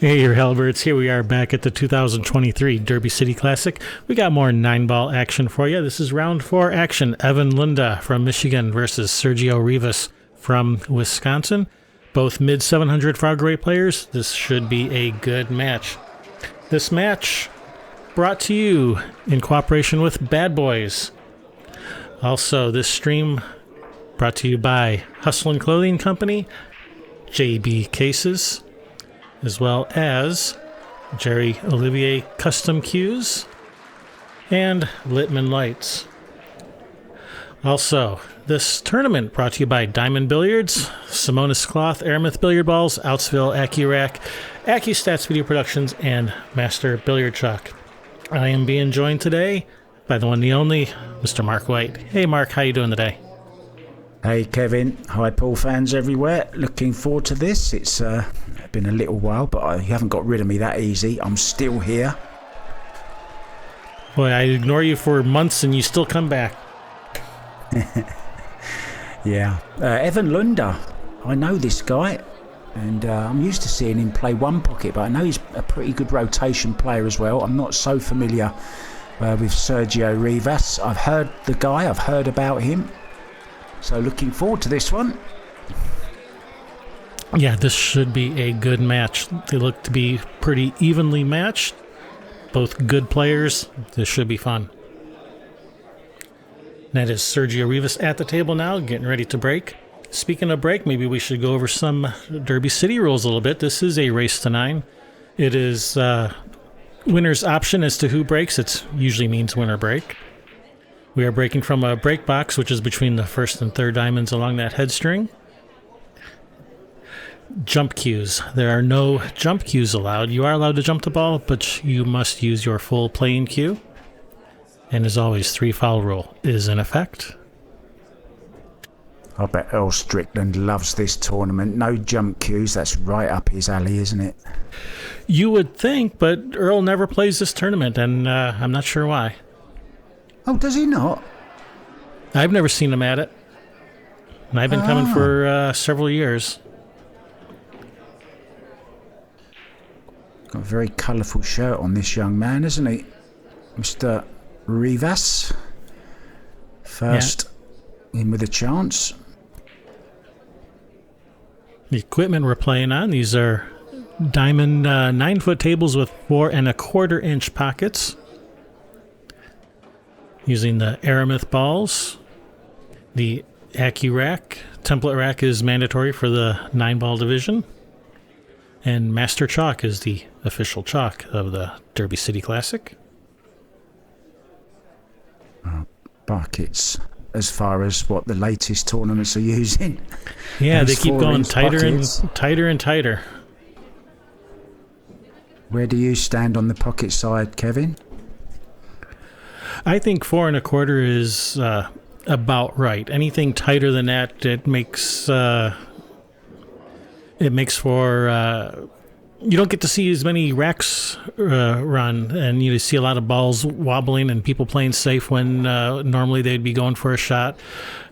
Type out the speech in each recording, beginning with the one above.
Hey, your Hellbirds. Here we are back at the 2023 Derby City Classic. We got more 9-ball action for you. This is round 4 action. Evan Lunda from Michigan versus Sergio Rivas from Wisconsin. Both mid-700 frog weight players. This should be a good match. This match brought to you in cooperation with Bad Boys. Also, this stream brought to you by Hustle and Clothing Company, JB Cases, as well as Jerry Olivier Custom Cues and Littman Lights. Also, this tournament brought to you by Diamond Billiards, Simonis Cloth, Aramith Billiard Balls, Outsville AccuRack, AccuStats Video Productions, and Master Billiard Chalk. I am being joined today by the one and the only Mr. Mark White. Hey Mark, how you doing today? Hey Kevin, hi Paul fans everywhere. Looking forward to this. It's been a little while, but you haven't got rid of me that easy. I'm still here. Boy, I ignore you for months and you still come back. Yeah. Evan Lunda. I know this guy, and I'm used to seeing him play one pocket, but I know he's a pretty good rotation player as well. I'm not so familiar with Sergio Rivas. I've heard the guy, I've heard about him. So looking forward to this one. Yeah, this should be a good match. They look to be pretty evenly matched. Both good players. This should be fun. That is Sergio Rivas at the table now, getting ready to break. Speaking of break, maybe we should go over some Derby City rules a little bit. This is a race to 9. It is winner's option as to who breaks. It usually means winner break. We are breaking from a break box, which is between the first and third diamonds along that head string. Jump cues. There are no jump cues allowed. You are allowed to jump the ball, but you must use your full playing cue. And as always, 3-foul rule is in effect. I bet Earl Strickland loves this tournament. No jump cues. That's right up his alley, isn't it? You would think, but Earl never plays this tournament, and I'm not sure why. Oh, does he not? I've never seen him at it. And I've been coming for several years. Got a very colourful shirt on this young man, isn't he? Mr. Rivas. First in with a chance. The equipment we're playing on, these are diamond 9-foot tables with 4 1/4 inch pockets. Using the Aramith balls. The AccuRack. Template rack is mandatory for the 9-ball division. And Master Chalk is the official chalk of the Derby City Classic. Buckets, as far as what the latest tournaments are using. Yeah, they keep going tighter and tighter and tighter. Where do you stand on the pocket side, Kevin? I think 4 1/4 is about right. Anything tighter than that, it makes for you don't get to see as many racks run, and you see a lot of balls wobbling and people playing safe when normally they'd be going for a shot.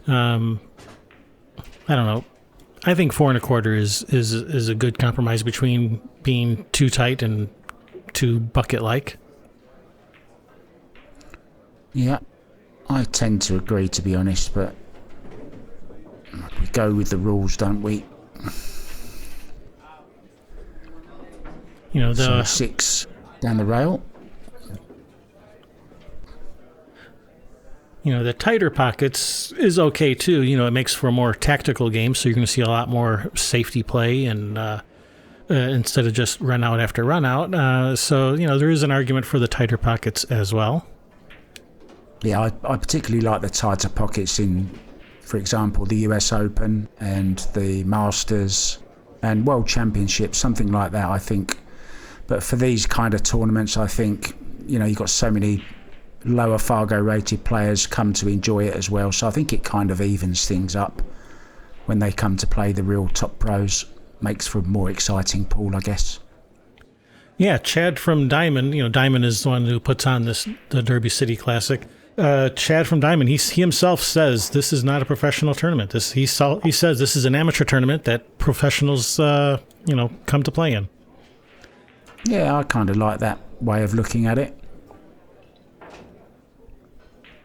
I don't know. I think 4 1/4 is a good compromise between being too tight and too bucket-like. Yeah, I tend to agree, to be honest, but we go with the rules, don't we? You know, so 6 down the rail. You know, the tighter pockets is okay too. You know, it makes for a more tactical game, so you're going to see a lot more safety play and instead of just run out after run out. So, you know, there is an argument for the tighter pockets as well. Yeah, I particularly like the tighter pockets in, for example, the US Open and the Masters and World Championships, something like that, I think. But for these kind of tournaments, I think, you know, you've got so many lower Fargo rated players come to enjoy it as well. So I think it kind of evens things up when they come to play the real top pros. Makes for a more exciting pool, I guess. Yeah, Chad from Diamond, you know, Diamond is the one who puts on the Derby City Classic. Chad from Diamond, he himself says this is not a professional tournament. He says this is an amateur tournament that professionals, come to play in. Yeah, I kind of like that way of looking at it.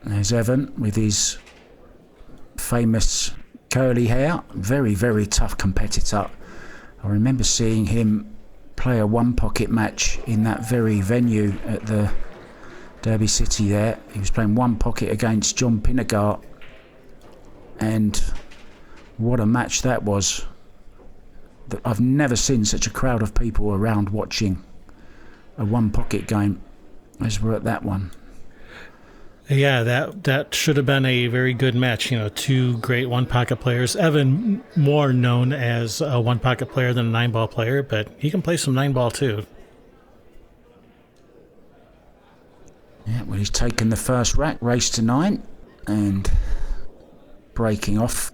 There's Evan with his famous curly hair. Very, very tough competitor. I remember seeing him play a one-pocket match in that very venue at the Derby City there. He was playing one pocket against John Pinnegar, and what a match that was. I've never seen such a crowd of people around watching a one-pocket game as were at that one. Yeah, that should have been a very good match. You know, two great one-pocket players. Evan, more known as a one-pocket player than a nine-ball player, but he can play some nine-ball too. Yeah, well, he's taken the first rack, race to 9, and breaking off.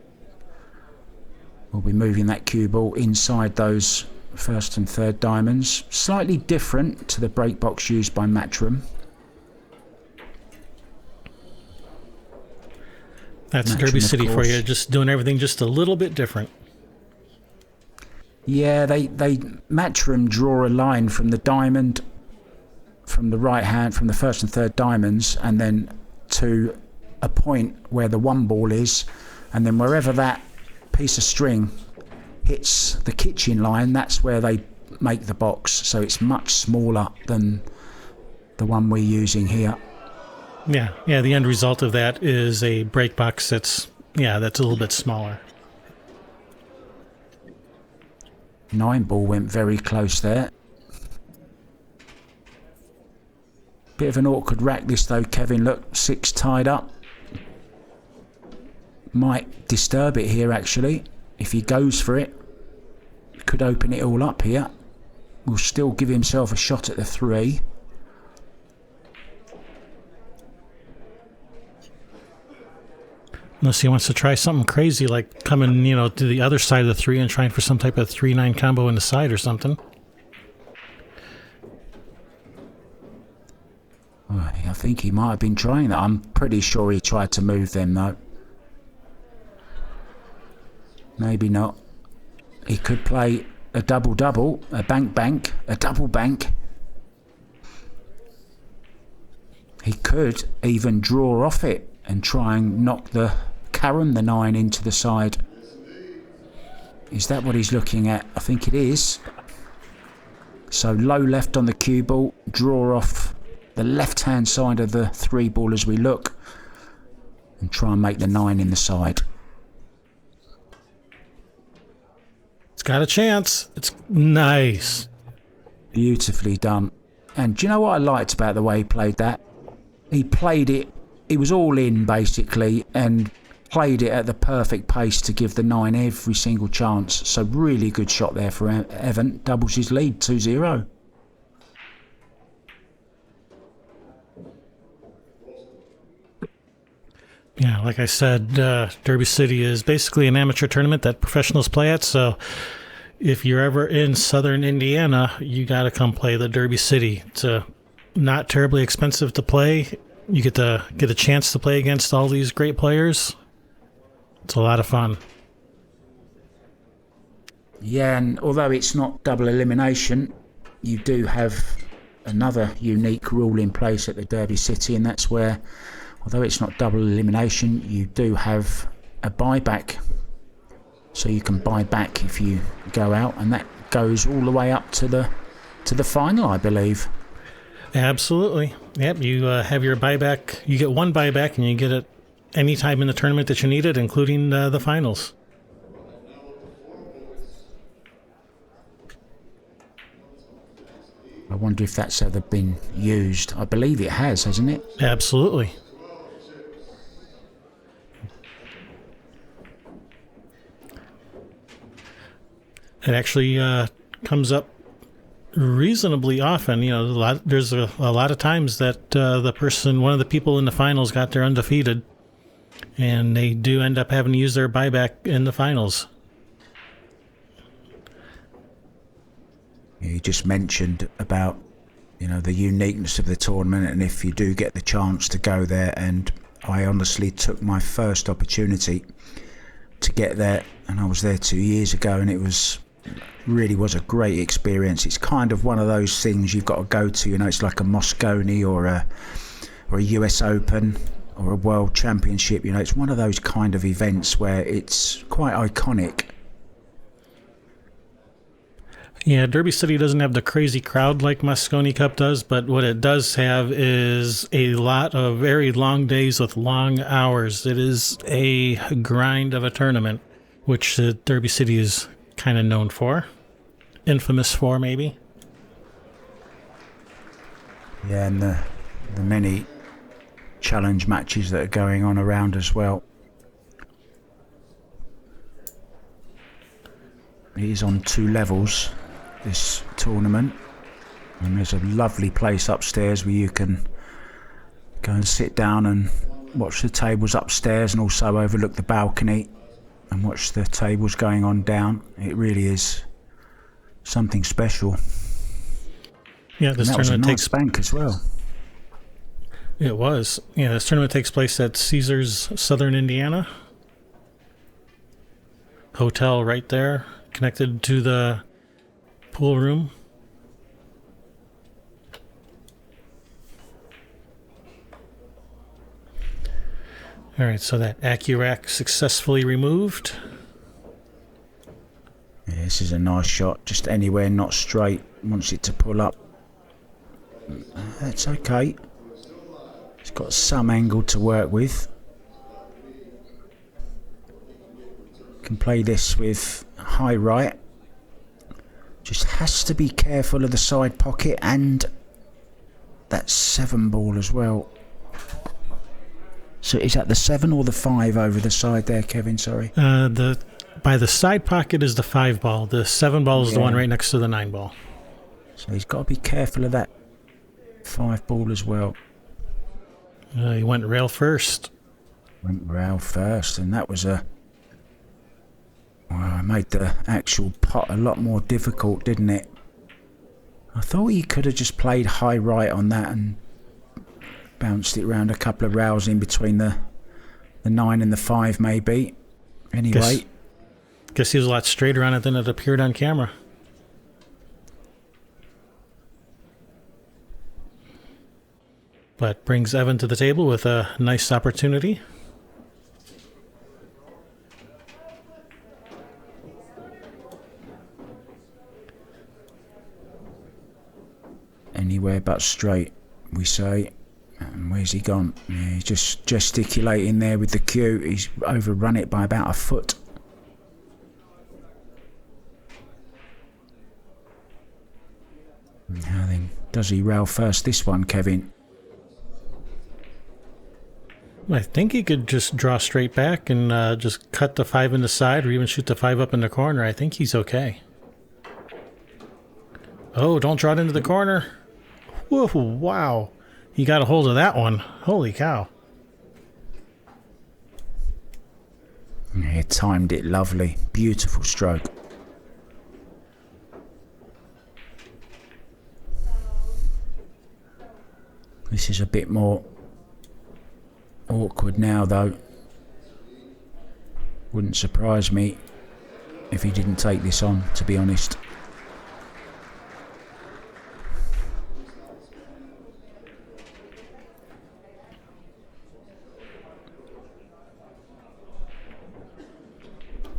We'll be moving that cue ball inside those first and third diamonds. Slightly different to the break box used by Matchroom. That's Derby City for you, just doing everything just a little bit different. Yeah, they Matchroom draw a line from the diamond, from the right hand, from the first and third diamonds, and then to a point where the one ball is, and then wherever that piece of string hits the kitchen line, that's where they make the box. So it's much smaller than the one we're using here. Yeah. The end result of that is a break box that's a little bit smaller. 9 ball went very close there. Bit of an awkward rack this though, Kevin. Look, 6 tied up. Might disturb it here actually. If he goes for it, could open it all up here. Will still give himself a shot at the 3. Unless he wants to try something crazy like coming, to the other side of the 3 and trying for some type of 3-9 combo in the side or something. I think he might have been trying that. I'm pretty sure he tried to move them though. Maybe not. He could play a double-double, a bank-bank, a double-bank. He could even draw off it and try and knock the 9 into the side. Is that what he's looking at? I think it is. So low left on the cue ball, draw off the left-hand side of the 3 ball as we look, and try and make the 9 in the side. It's got a chance. It's nice. Beautifully done. And do you know what I liked about the way he played that? He played it, he was all in basically, and played it at the perfect pace to give the 9 every single chance. So really good shot there for Evan. Doubles his lead, 2-0. Yeah, like I said, Derby City is basically an amateur tournament that professionals play at. So if you're ever in southern Indiana, you got to come play the Derby City. It's not terribly expensive to play. You get a chance to play against all these great players. It's a lot of fun. Yeah, and although it's not double elimination, you do have another unique rule in place at the Derby City, and that's where, although it's not double elimination, you do have a buyback. So you can buy back if you go out, and that goes all the way up to the final, I believe. Absolutely. Yep, you have your buyback. You get one buyback, and you get it any time in the tournament that you need it, including the finals. I wonder if that's ever been used. I believe it has, hasn't it? Absolutely. It actually comes up reasonably often. There's a lot of times that one of the people in the finals got there undefeated, and they do end up having to use their buyback in the finals. You just mentioned about the uniqueness of the tournament, and if you do get the chance to go there, and I honestly took my first opportunity to get there, and I was there 2 years ago, and it was really was a great experience. It's kind of one of those things you've got to go to. You know, it's like a Moscone or a US Open or a World Championship. You know, it's one of those kind of events where it's quite iconic. Yeah, Derby City doesn't have the crazy crowd like Moscone Cup does, but what it does have is a lot of very long days with long hours. It is a grind of a tournament, which Derby City is kind of known for. Infamous for, maybe. Yeah, and the many challenge matches that are going on around as well. It is on 2 levels, this tournament, and there's a lovely place upstairs where you can go and sit down and watch the tables upstairs, and also overlook the balcony and watch the tables going on down. It really is something special. Yeah, this tournament takes bank as well. It was. Yeah, this tournament takes place at Caesars, Southern Indiana. Hotel right there, connected to the pool room. All right, so that Accurac successfully removed. Yeah, this is a nice shot, just anywhere not straight. Wants it to pull up. That's okay. It's got some angle to work with. Can play this with high right. Just has to be careful of the side pocket and that 7 ball as well. So is that the 7 or the 5 over the side there, Kevin? Sorry. By the side pocket is the 5 ball. The 7 ball is the one right next to the 9 ball. So he's got to be careful of that 5 ball as well. He went rail first. Went rail first, and that was a... Well, it made the actual pot a lot more difficult, didn't it? I thought he could have just played high right on that and bounced it around a couple of rails in between the 9 and the 5 maybe. Anyway. Guess he was a lot straighter on it than it appeared on camera. But brings Evan to the table with a nice opportunity. Anywhere but straight, we say. And where's he gone? Yeah, he's just gesticulating there with the cue. He's overrun it by about a foot. Now then, does he rail first this one, Kevin? I think he could just draw straight back and just cut the 5 in the side, or even shoot the 5 up in the corner. I think he's okay. Oh, don't draw it into the corner. Whoa, wow. He got a hold of that one. Holy cow. He timed it lovely. Beautiful stroke. This is a bit more awkward now, though. Wouldn't surprise me if he didn't take this on, to be honest.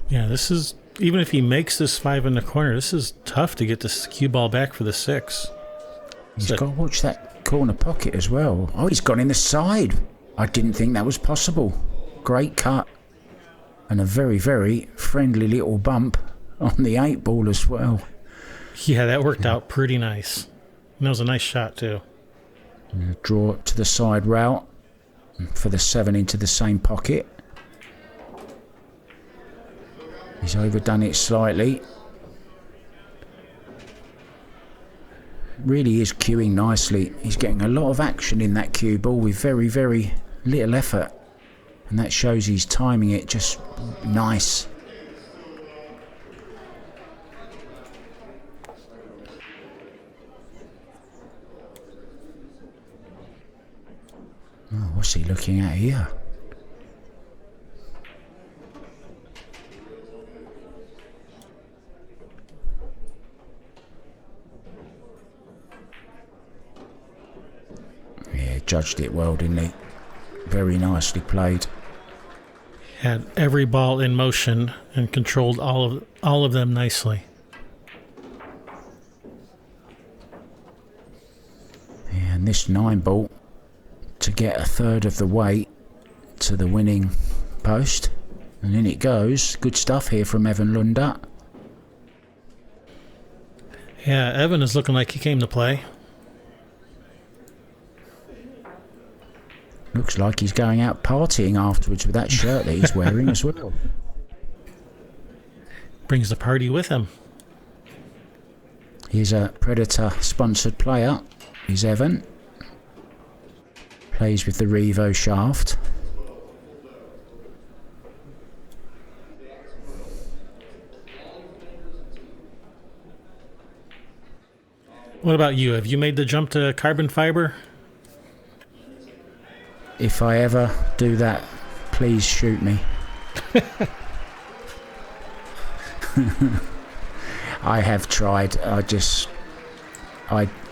Yeah, this is, even if he makes this 5 in the corner, this is tough to get this cue ball back for the 6. He's got to watch that corner pocket as well. Oh, he's gone in the side. I didn't think that was possible. Great cut. And a very, very friendly little bump on the 8 ball as well. Yeah, that worked out pretty nice. And that was a nice shot, too. Draw to the side route for the 7 into the same pocket. He's overdone it slightly. Really is cueing nicely. He's getting a lot of action in that cue ball with very, very little effort. And that shows he's timing it just nice. Oh, what's he looking at here? misjudged it well, didn't he? Very nicely played. Had every ball in motion and controlled all of them nicely. And this 9-ball to get a third of the weight to the winning post. And in it goes. Good stuff here from Evan Lunda. Yeah, Evan is looking like he came to play. Looks like he's going out partying afterwards with that shirt that he's wearing as well. Brings the party with him. He's a Predator-sponsored player. He's Evan. Plays with the Revo shaft. What about you? Have you made the jump to carbon fiber? If I ever do that, please shoot me. I have tried. I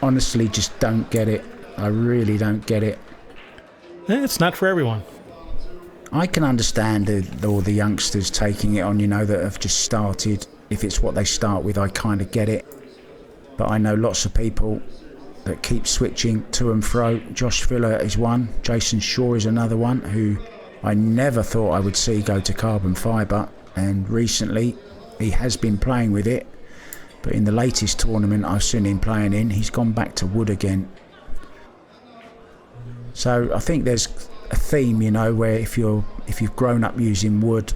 honestly just don't get it. I really don't get it. It's not for everyone. I can understand all the youngsters taking it on, that have just started. If it's what they start with, I kind of get it. But I know lots of people that keep switching to and fro. Josh Filler is one. Jason Shaw is another one who I never thought I would see go to carbon fibre. And recently he has been playing with it. But in the latest tournament I've seen him playing in, he's gone back to wood again. So I think there's a theme, where if you've grown up using wood,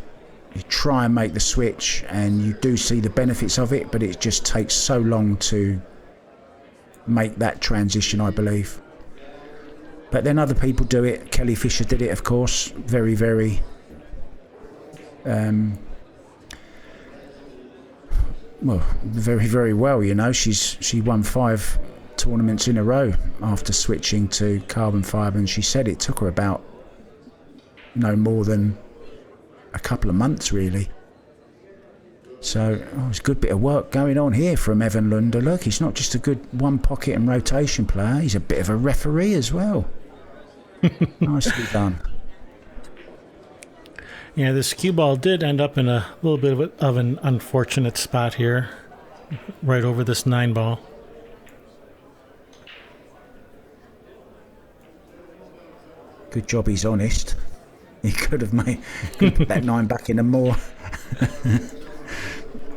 you try and make the switch and you do see the benefits of it, but it just takes so long to make that transition, I believe. But then other people do it. Kelly Fisher did it, of course, very, very very, very well. She won 5 tournaments in a row after switching to carbon fibre, and she said it took her about no more than a couple of months, really. So it's a good bit of work going on here from Evan Lunda. Look, he's not just a good one pocket and rotation player, he's a bit of a referee as well. Nicely done. Yeah, this cue ball did end up in a little bit of an unfortunate spot here, right over this 9-ball. Good job he's honest. He could have put that 9 back in a more.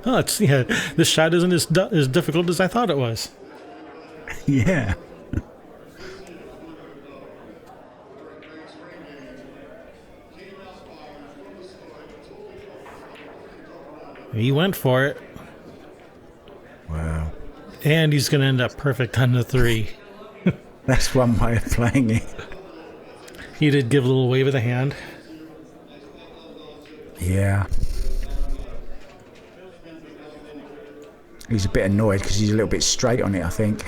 Oh, this shot isn't as difficult as I thought it was. Yeah. He went for it. Wow. And he's going to end up perfect on the 3. That's one way of playing it. He did give a little wave of the hand. Yeah. He's a bit annoyed because he's a little bit straight on it, I think.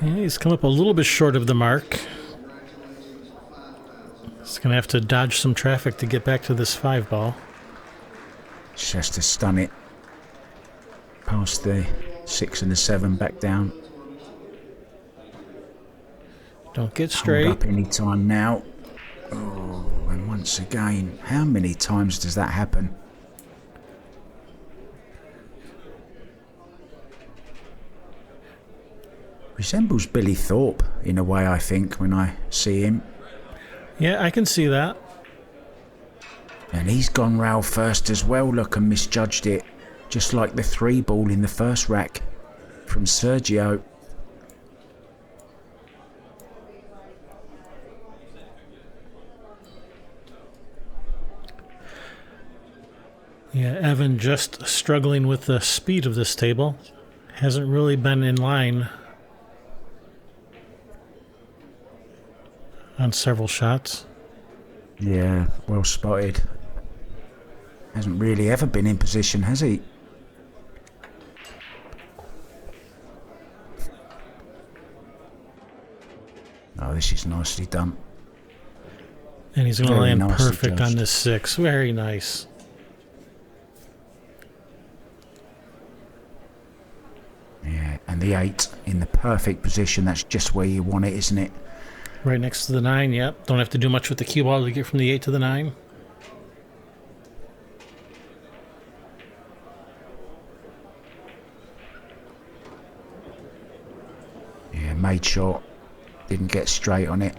Yeah, he's come up a little bit short of the mark. He's going to have to dodge some traffic to get back to this 5-ball. Just has to stun it. Past the 6 and the 7 back down. Don't get straight. Hold up any time now. Oh, and once again, how many times does that happen? Resembles Billy Thorpe in a way, I think, when I see him. Yeah, I can see that. And he's gone rail first as well, look, and misjudged it. Just like the 3-ball in the first rack from Sergio. Yeah, Evan just struggling with the speed of this table. Hasn't really been in line on several shots. Yeah, well spotted. Hasn't really ever been in position, has he? Oh, this is nicely done. And he's going to Very land nicely perfect judged. on this 6. Very nice. Yeah, and the 8 in the perfect position. That's just where you want it, isn't it? Right next to the 9, yep. Don't have to do much with the cue ball to get from the 8 to the 9. Yeah, made sure. Didn't get straight on it.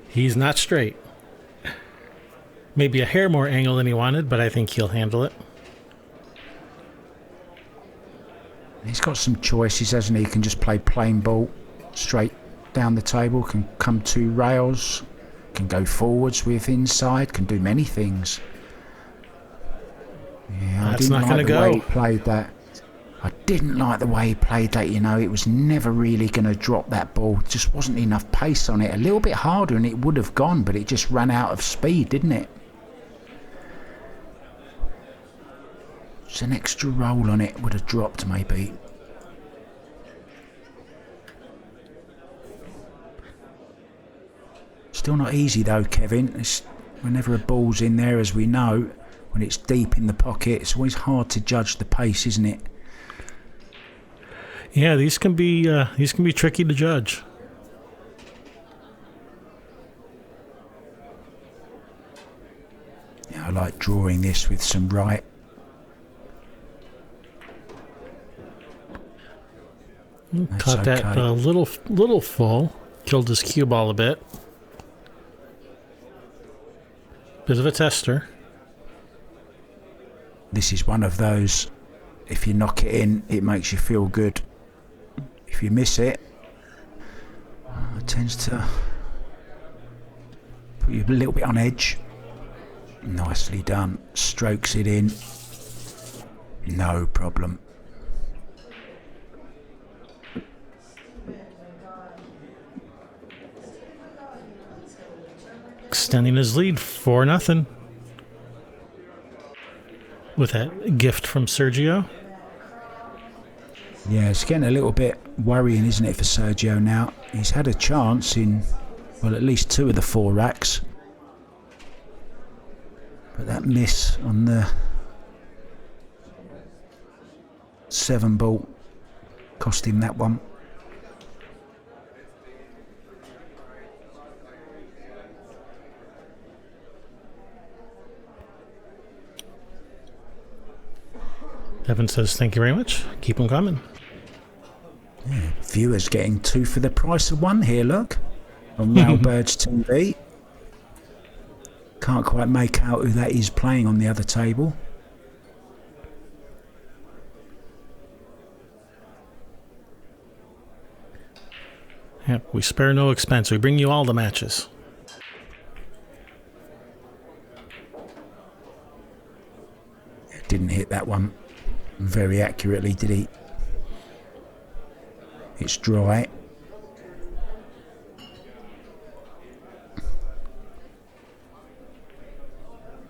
He's not straight. Maybe a hair more angle than he wanted, but I think he'll handle it. He's got some choices, hasn't he? He can just play plain ball straight down the table, can come to rails, can go forwards with inside, can do many things. Yeah, That's not going to go. Way he played that. I didn't like the way he played that, you know. It was never really going to drop that ball. Just wasn't enough pace on it. A little bit harder and it would have gone, but it just ran out of speed, didn't it? Just an extra roll on it would have dropped, maybe. Still not easy though, Kevin. Whenever a ball's in there, as we know, when it's deep in the pocket, it's always hard to judge the pace, isn't it? Yeah, these can be tricky to judge. Yeah, I like drawing this with some right. Caught that okay. little full. Killed his cue ball a bit. Bit of a tester. This is one of those, if you knock it in, it makes you feel good. If you miss it, it tends to put you a little bit on edge. Nicely done. Strokes it in. No problem. Extending his lead 4-0. With that gift from Sergio. Yeah, it's getting a little bit worrying, isn't it, for Sergio now? He's had a chance in, well, at least 2 of the 4 racks. But that miss on the 7 ball cost him that one. Evan says, thank you very much. Keep them coming. Yeah, viewers getting 2 for the price of 1 here, look. On Railbirds TV. Can't quite make out who that is playing on the other table. Yep, we spare no expense. We bring you all the matches. Didn't hit that one very accurately, did he? It's dry.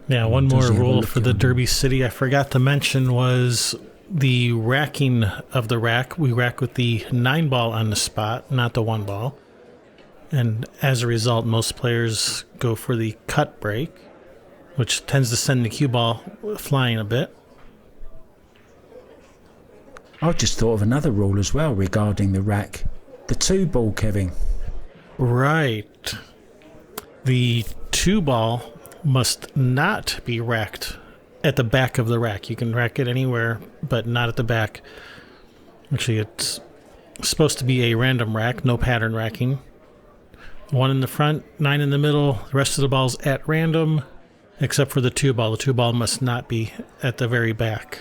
Yeah, one more rule for the Derby City I forgot to mention was the racking of the rack. We rack with the 9 ball on the spot, not the 1 ball. And as a result, most players go for the cut break, which tends to send the cue ball flying a bit. I just thought of another rule as well regarding the rack. The 2 ball, Kevin. Right. The 2 ball must not be racked at the back of the rack. You can rack it anywhere, but not at the back. Actually, it's supposed to be a random rack, no pattern racking. 1 in the front, 9 in the middle, the rest of the balls at random, except for the 2 ball. The 2 ball must not be at the very back.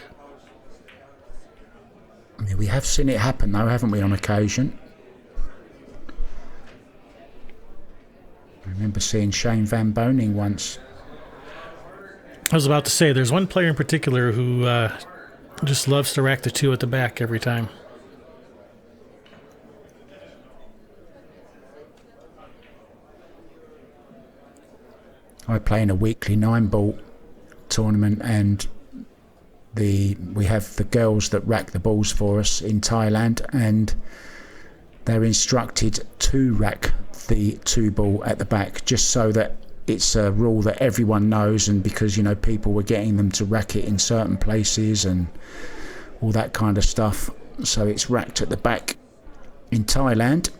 Yeah, we have seen it happen though, haven't we, on occasion? I remember seeing Shane Van Boning once. I was about to say, there's one player in particular who just loves to rack the 2 at the back every time. I play in a weekly 9 ball tournament, and we have the girls that rack the balls for us in Thailand, and they're instructed to rack the 2-ball at the back, just so that it's a rule that everyone knows, and because, you know, people were getting them to rack it in certain places and all that kind of stuff. So it's racked at the back in Thailand.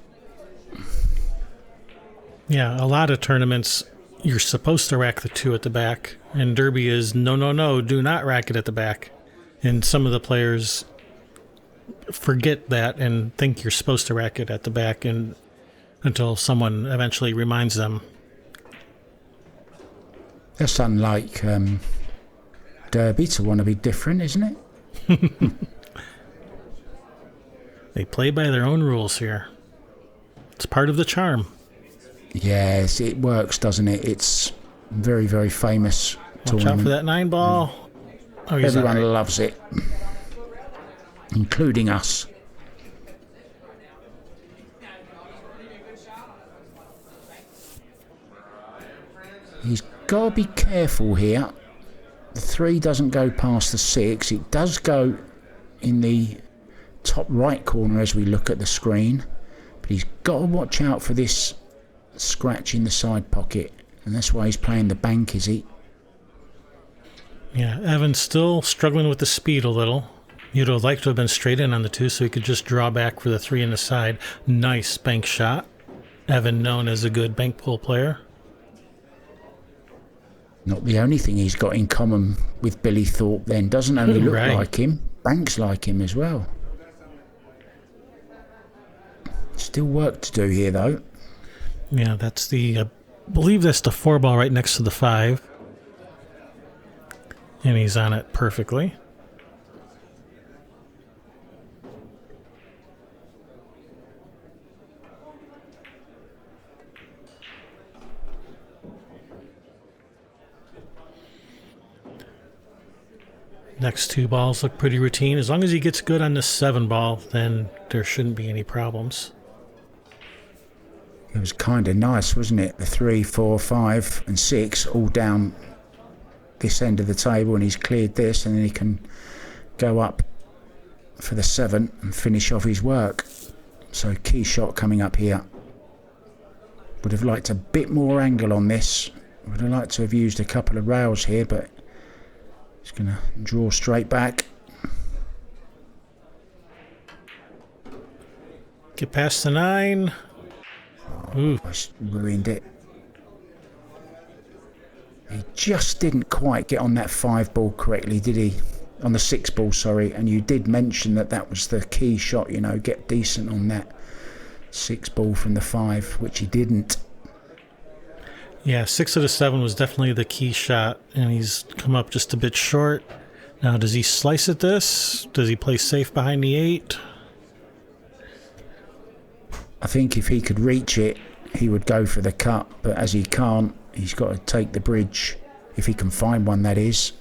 Yeah, a lot of tournaments you're supposed to rack the 2 at the back, and Derby is no, do not rack it at the back. And some of the players forget that and think you're supposed to rack it at the back, and until someone eventually reminds them. That's unlike Derby to want to be different, isn't it? They play by their own rules here. It's part of the charm. Yes, it works, doesn't it? It's very, very famous Watch tournament. out for that 9-ball. Oh, he's Everyone all right. loves it, including us. He's got to be careful here. The 3 doesn't go past the 6. It does go in the top right corner as we look at the screen, but he's got to watch out for this scratch in the side pocket, and that's why he's playing the bank, is he? Yeah, Evan's still struggling with the speed a little. You'd have liked to have been straight in on the 2 so he could just draw back for the 3 in the side. Nice bank shot. Evan known as a good bank pull player. Not the only thing he's got in common with Billy Thorpe then. Doesn't only look Right. like him, banks like him as well. Still work to do here though. Yeah, that's the, I believe that's the 4-ball right next to the 5. And he's on it perfectly. Next 2 balls look pretty routine. As long as he gets good on this 7-ball, then there shouldn't be any problems. It was kind of nice, wasn't it? The 3, 4, 5 and 6 all down this end of the table, and he's cleared this, and then he can go up for the 7 and finish off his work. So key shot coming up here. Would have liked a bit more angle on this. Would have liked to have used a couple of rails here, but he's going to draw straight back. Get past the 9. Ooh. Just ruined it. He just didn't quite get on that 5-ball correctly, did he? On the 6-ball, sorry. And you did mention that that was the key shot, you know, get decent on that 6-ball from the 5, which he didn't. Yeah, 6 of the 7 was definitely the key shot, and he's come up just a bit short. Now, does he slice at this? Does he play safe behind the 8? I think if he could reach it, he would go for the cut, but as he can't, he's got to take the bridge, if he can find one, that is.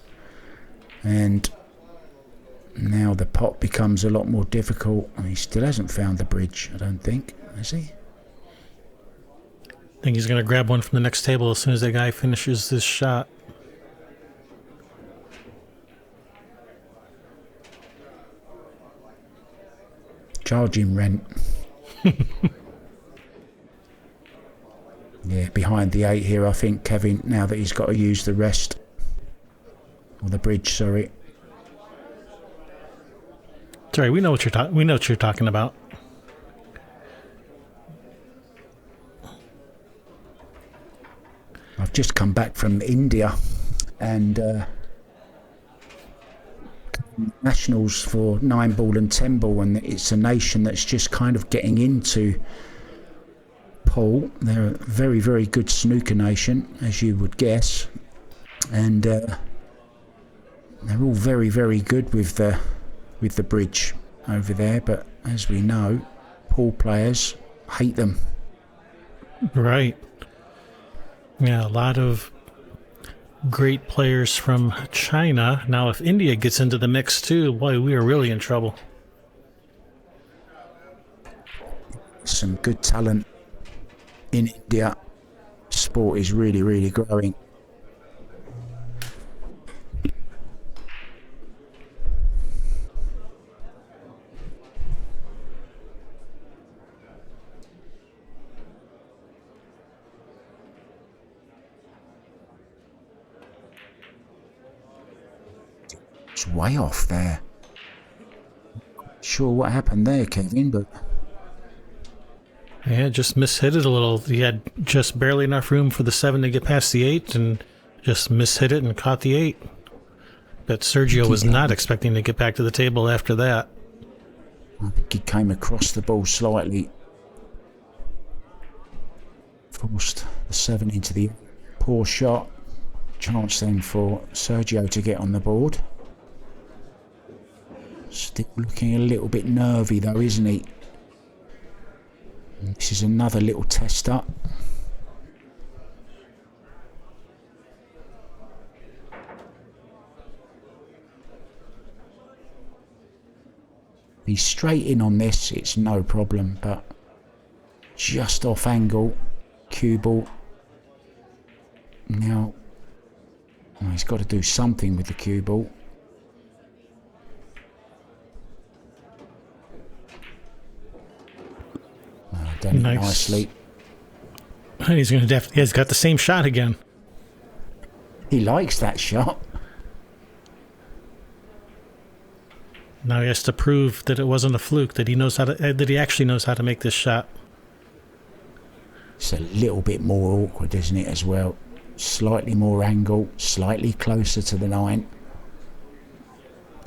And now the pot becomes a lot more difficult, and he still hasn't found the bridge, I don't think, has he? I think he's going to grab one from the next table as soon as that guy finishes this shot. Charge him rent. Yeah, behind the 8 here, I think, Kevin, now that he's got to use the rest. Or the bridge, sorry. Sorry, we know what you're talking about. I've just come back from India, and nationals for 9-ball and 10-ball, and it's a nation that's just kind of getting into pool. They're a very, very good snooker nation, as you would guess, and they're all very, very good with the bridge over there. But as we know, pool players hate them. Right. Yeah, a lot of great players from China. Now, if India gets into the mix too, boy, we are really in trouble. Some good talent in India. Sport is really, really growing. It's way off there. Sure what happened there, Kevin, but Yeah, just mishit it a little. He had just barely enough room for the 7 to get past the 8 and just mishit it and caught the 8. But Sergio was not expecting to get back to the table after that. I think he came across the ball slightly. Forced the 7 into the poor shot. Chance then for Sergio to get on the board. Still looking a little bit nervy though, isn't he? And this is another little tester. He's straight in on this, it's no problem, but just off angle, cue ball. Now, he's got to do something with the cue ball. Done it nicely. He's going to he's got the same shot again. He likes that shot. Now he has to prove that it wasn't a fluke, that he actually knows how to make this shot. It's a little bit more awkward, isn't it, as well? Slightly more angle, slightly closer to the 9.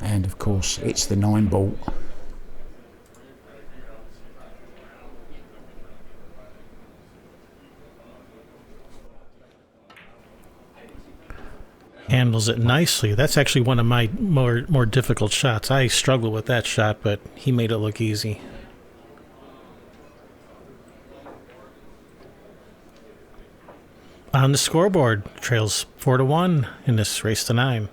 And of course, it's the 9 ball. Handles it nicely. That's actually one of my more difficult shots. I struggle with that shot, but he made it look easy. On the scoreboard, trails 4-1 in this race to 9.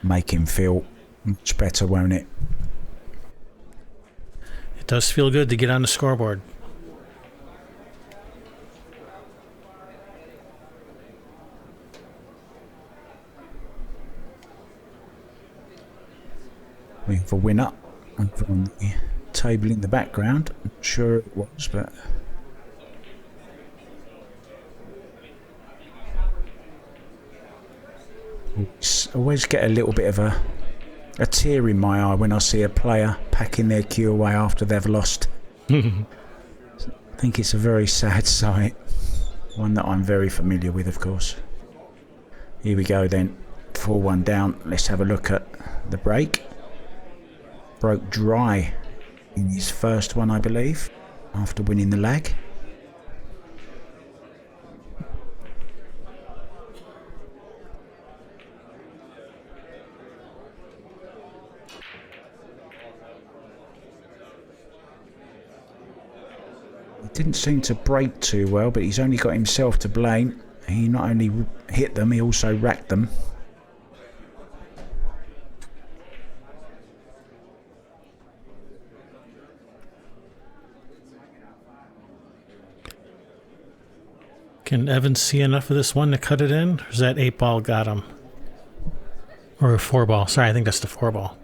Make him feel much better, won't it? It does feel good to get on the scoreboard. We have a winner over on the table in the background. I'm not sure it was, but always get a little bit of a tear in my eye when I see a player packing their cue away after they've lost. I think it's a very sad sight. One that I'm very familiar with, of course. Here we go then. 4-1 down. Let's have a look at the break. Broke dry in his first one, I believe, after winning the lag. He didn't seem to break too well, but he's only got himself to blame. He not only hit them, he also racked them. Can Evan see enough of this one to cut it in? Or is that 8 ball got him? Or a 4 ball. Sorry, I think that's the 4 ball.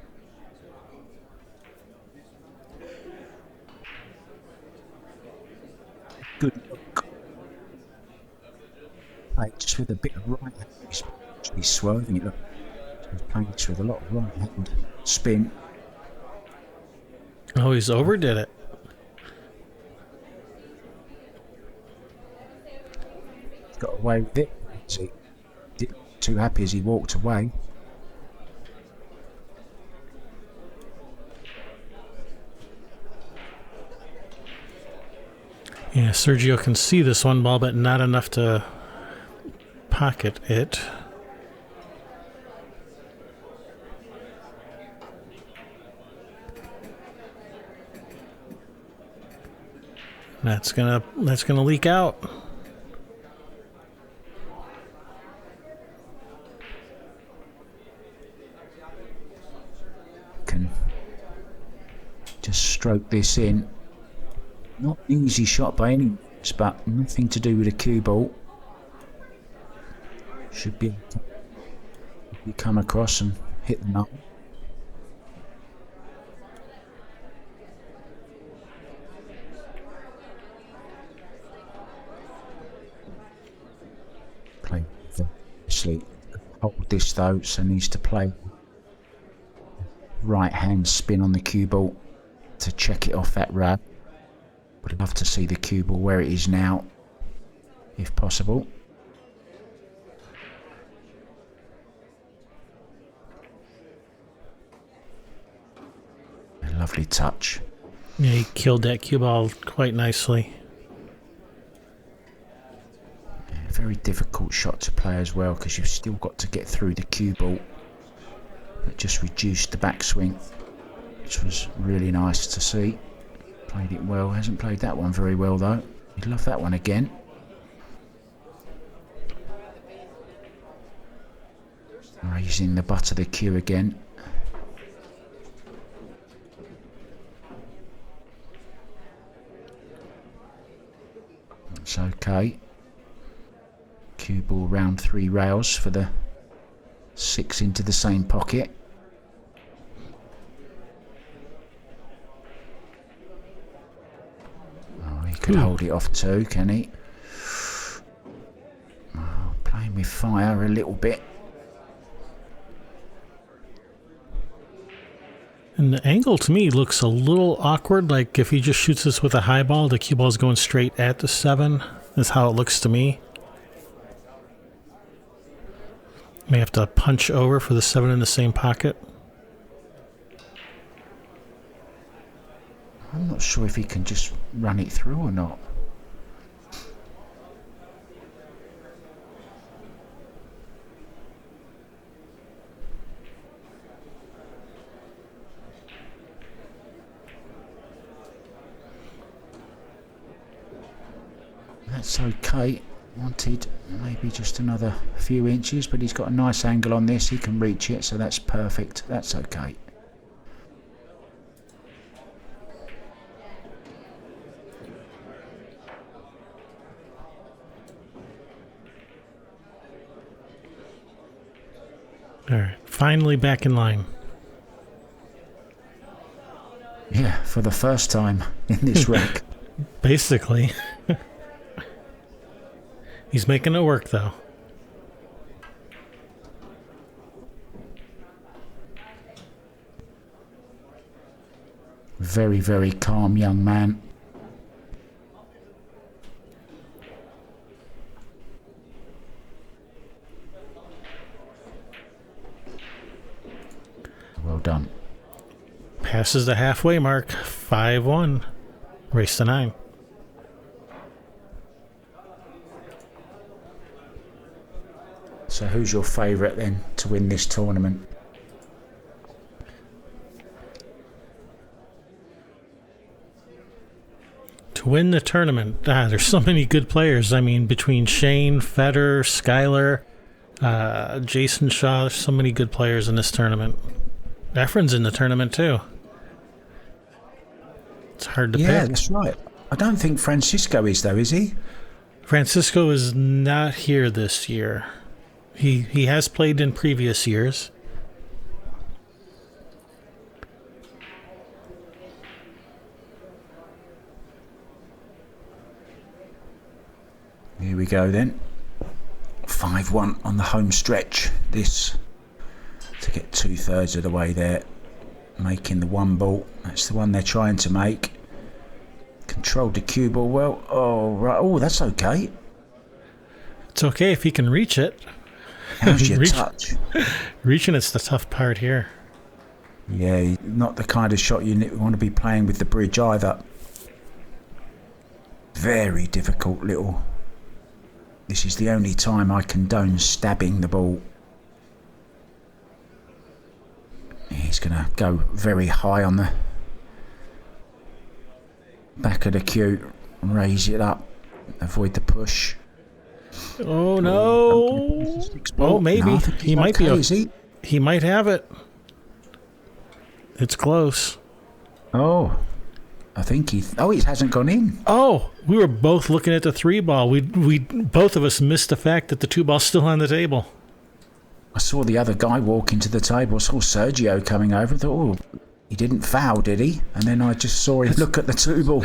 Good look. Right, just with a bit of right hand. He's swerving it. Look. He's playing this with a lot of right hand spin. Oh, he's overdid it. Got away with it. He didn't too happy as he walked away. Yeah, Sergio can see this one ball, but not enough to pocket it. That's gonna leak out. Can just stroke this in. Not an easy shot by any means, but nothing to do with a cue ball. Should be able to come across and hit the nut. Playing sleep. hold this though, so needs to play right hand spin on the cue ball to check it off that rub. Would love to see the cue ball where it is now, if possible. A lovely touch. Yeah, he killed that cue ball quite nicely. Yeah, very difficult shot to play as well, because you've still got to get through the cue ball. It just reduced the backswing, which was really nice to see. Played it well. Hasn't played that one very well though. You'd love that one again. Raising the butt of the cue again. It's okay. Cue ball round 3 rails for the 6 into the same pocket. Oh, he could hold it off too, can he? Oh, playing with fire a little bit. And the angle to me looks a little awkward, like if he just shoots this with a high ball, the cue ball is going straight at the 7, is how it looks to me. May have to punch over for the 7 in the same pocket. I'm not sure if he can just run it through or not. That's okay. Wanted maybe just another few inches, but he's got a nice angle on this. He can reach it, so that's perfect. That's okay. All right, finally back in line. Yeah, for the first time in this rack. Basically. He's making it work, though. Very, very calm young man. Well done. Passes the halfway mark. 5-1. Race to 9. So who's your favourite then to win this tournament? To win the tournament, there's so many good players. I mean, between Shane, Federer, Skyler, Jason Shaw, there's so many good players in this tournament. Efren's in the tournament too. It's hard to pick. Yeah, that's right. I don't think Francisco is though, is he? Francisco is not here this year. He has played in previous years. Here we go then. 5-1 on the home stretch. This to get 2/3 of the way there. Making the 1 ball. That's the one they're trying to make. Controlled the cue ball well. Oh, right. Oh, that's okay. It's okay if he can reach it. How's your touch? Reaching it's the tough part here. Yeah, not the kind of shot you want to be playing with the bridge either. Very difficult little. This is the only time I condone stabbing the ball. He's going to go very high on the back of the cue, raise it up, avoid the push. Oh no! Oh, maybe no, he might okay, be. He might have it. It's close. Oh, I think he. Oh, it hasn't gone in. Oh, we were both looking at the 3 ball. We both of us missed the fact that the 2 ball's still on the table. I saw the other guy walk into the table. I saw Sergio coming over. I thought, oh, he didn't foul, did he? And then I just saw him look at the 2 ball.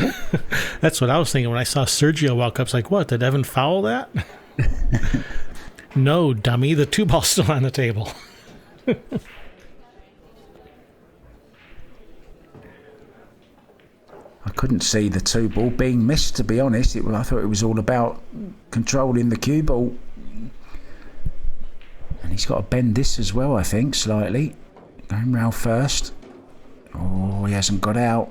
That's what I was thinking when I saw Sergio walk up. I was like, what? Did Evan foul that? No, dummy, the 2-ball's still on the table. I couldn't see the 2-ball being missed, to be honest. I thought it was all about controlling the cue ball. And he's got to bend this as well, I think, slightly. Going round first. Oh, he hasn't got out.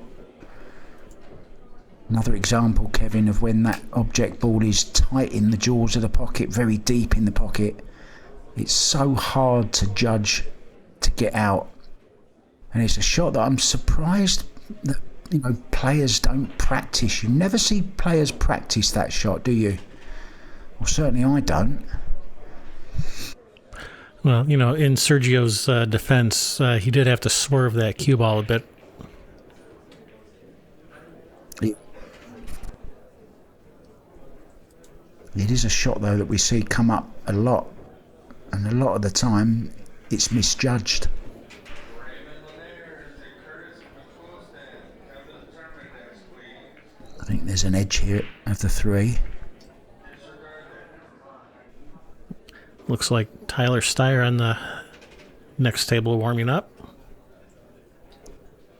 Another example, Kevin, of when that object ball is tight in the jaws of the pocket, very deep in the pocket. It's so hard to judge to get out. And it's a shot that I'm surprised that, players don't practice. You never see players practice that shot, do you? Well, certainly I don't. Well, in Sergio's defense, he did have to swerve that cue ball a bit. It is a shot, though, that we see come up a lot. And a lot of the time, it's misjudged. I think there's an edge here of the 3. Looks like Tyler Steyer on the next table warming up.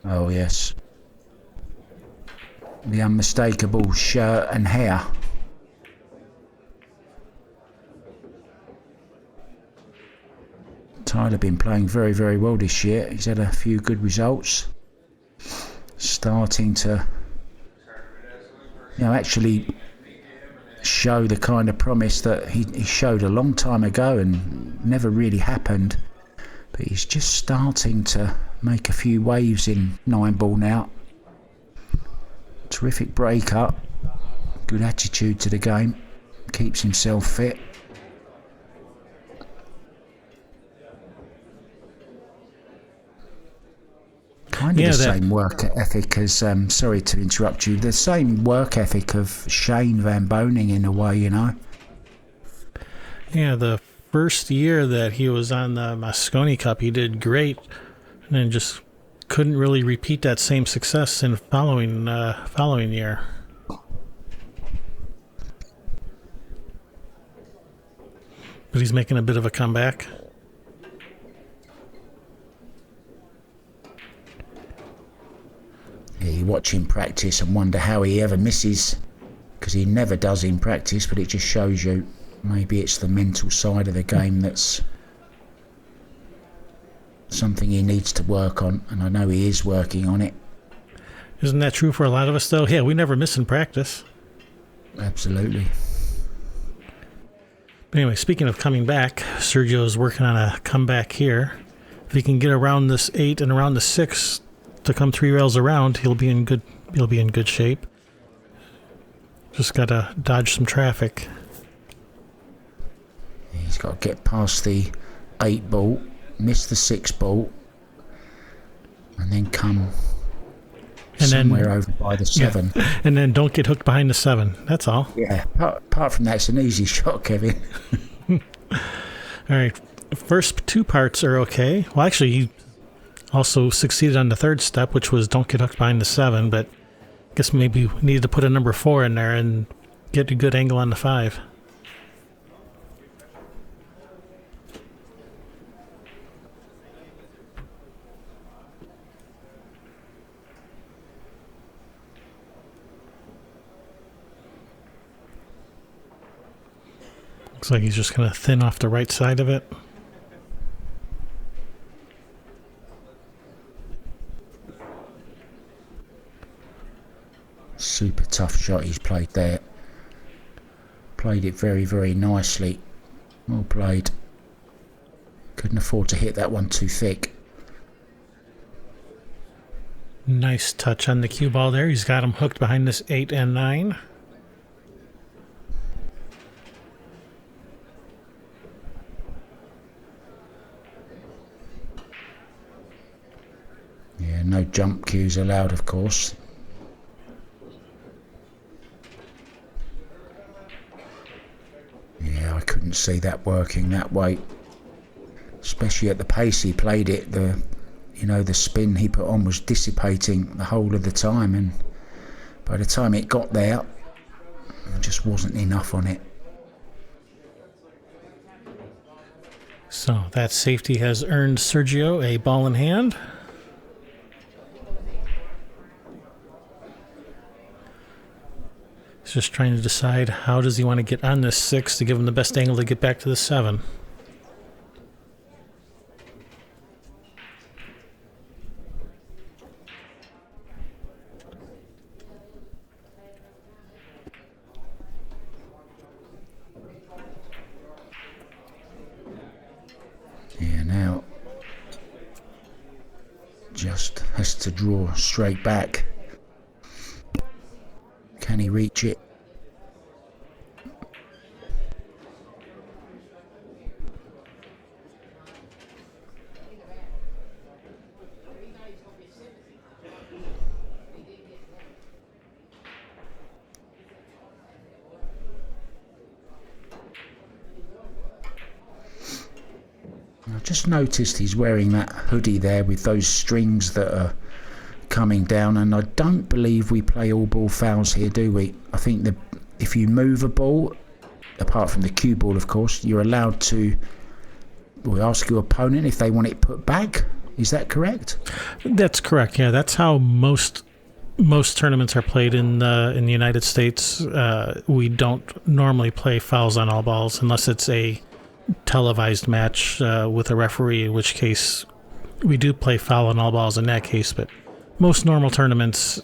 Oh, yes. The unmistakable shirt and hair. Tyler been playing very, very well this year. He's had a few good results. Starting to, actually show the kind of promise that he showed a long time ago and never really happened. But he's just starting to make a few waves in 9-ball now. Terrific break up. Good attitude to the game. Keeps himself fit. Kind of the same work ethic as, sorry to interrupt you, the same work ethic of Shane Van Boning in a way, Yeah, the first year that he was on the Mosconi Cup, he did great, and then just couldn't really repeat that same success in following year. But he's making a bit of a comeback. You watch him practice and wonder how he ever misses, because he never does in practice, but it just shows you maybe it's the mental side of the game that's something he needs to work on, and I know he is working on it. Isn't that true for a lot of us, though? Yeah, we never miss in practice. Absolutely. But anyway, speaking of coming back, Sergio's working on a comeback here. If he can get around this 8 and around the 6 to come 3 rails around, he'll be in good shape. Just gotta dodge some traffic. He's got to get past the 8-ball, miss the 6-ball, and then come somewhere over by the 7. Yeah. And then don't get hooked behind the 7. That's all. Yeah. Apart from that, it's an easy shot, Kevin. All right. First 2 parts are okay. Well, actually, he also succeeded on the 3rd step, which was don't get hooked behind the 7, but I guess maybe we needed to put a number 4 in there and get a good angle on the 5. Looks like he's just going to thin off the right side of it. Super tough shot he's played there. Played it very, very nicely. Well played. Couldn't afford to hit that one too thick. Nice touch on the cue ball there. He's got him hooked behind this 8 and 9. Yeah, no jump cues allowed, of course. Yeah, I couldn't see that working that way, especially at the pace he played it. The spin he put on was dissipating the whole of the time, and by the time it got there, there just wasn't enough on it. So that safety has earned Sergio a ball in hand. He's just trying to decide how does he want to get on this 6 to give him the best angle to get back to the 7. Yeah, now just has to draw straight back. Can he reach it? I've just noticed he's wearing that hoodie there with those strings that are coming down, and I don't believe we play all ball fouls here, do we? I think that if you move a ball, apart from the cue ball of course, you're allowed to ask your opponent if they want it put back. Is that correct? That's correct, yeah. That's how most tournaments are played in the United States. We don't normally play fouls on all balls unless it's a televised match with a referee, in which case we do play foul on all balls in that case. But most normal tournaments,